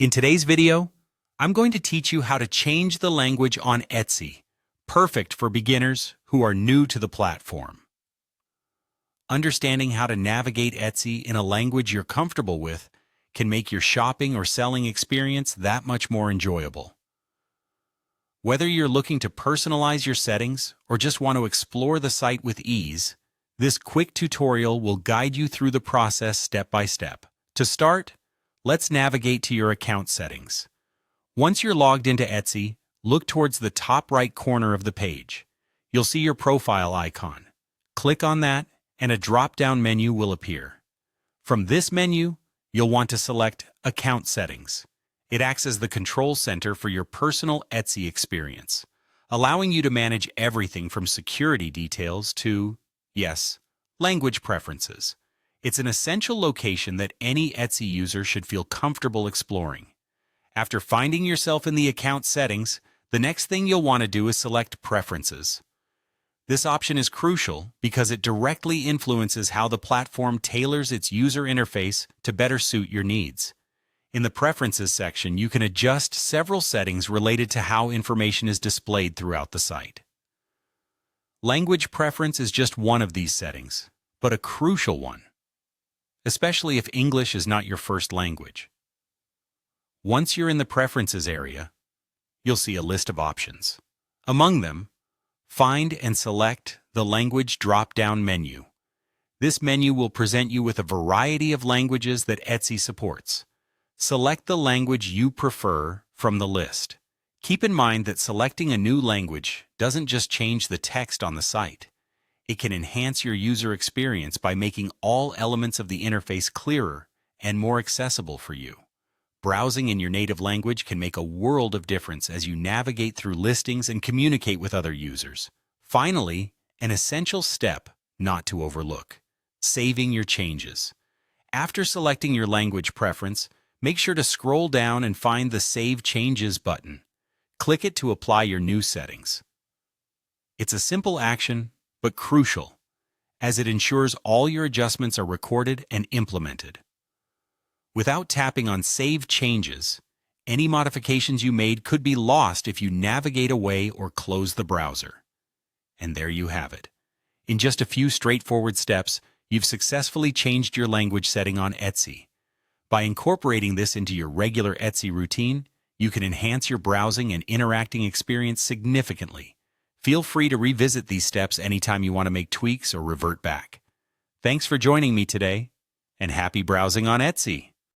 In today's video, I'm going to teach you how to change the language on Etsy, perfect for beginners who are new to the platform. Understanding how to navigate Etsy in a language you're comfortable with can make your shopping or selling experience that much more enjoyable. Whether you're looking to personalize your settings or just want to explore the site with ease, this quick tutorial will guide you through the process step by step. To start, let's navigate to your account settings. Once you're logged into Etsy, look towards the top right corner of the page. You'll see your profile icon. Click on that, and a drop-down menu will appear. From this menu, you'll want to select Account Settings. It acts as the control center for your personal Etsy experience, allowing you to manage everything from security details to, yes, language preferences. It's an essential location that any Etsy user should feel comfortable exploring. After finding yourself in the account settings, the next thing you'll want to do is select Preferences. This option is crucial because it directly influences how the platform tailors its user interface to better suit your needs. In the Preferences section, you can adjust several settings related to how information is displayed throughout the site. Language preference is just one of these settings, but a crucial one, especially if English is not your first language. Once you're in the Preferences area, you'll see a list of options. Among them, find and select the Language drop-down menu. This menu will present you with a variety of languages that Etsy supports. Select the language you prefer from the list. Keep in mind that selecting a new language doesn't just change the text on the site. It can enhance your user experience by making all elements of the interface clearer and more accessible for you. Browsing in your native language can make a world of difference as you navigate through listings and communicate with other users. Finally, an essential step not to overlook: saving your changes. After selecting your language preference, make sure to scroll down and find the Save Changes button. Click it to apply your new settings. It's a simple action, but crucial, as it ensures all your adjustments are recorded and implemented. Without tapping on Save Changes, any modifications you made could be lost if you navigate away or close the browser. And there you have it. In just a few straightforward steps, you've successfully changed your language setting on Etsy. By incorporating this into your regular Etsy routine, you can enhance your browsing and interacting experience significantly. Feel free to revisit these steps anytime you want to make tweaks or revert back. Thanks for joining me today, and happy browsing on Etsy!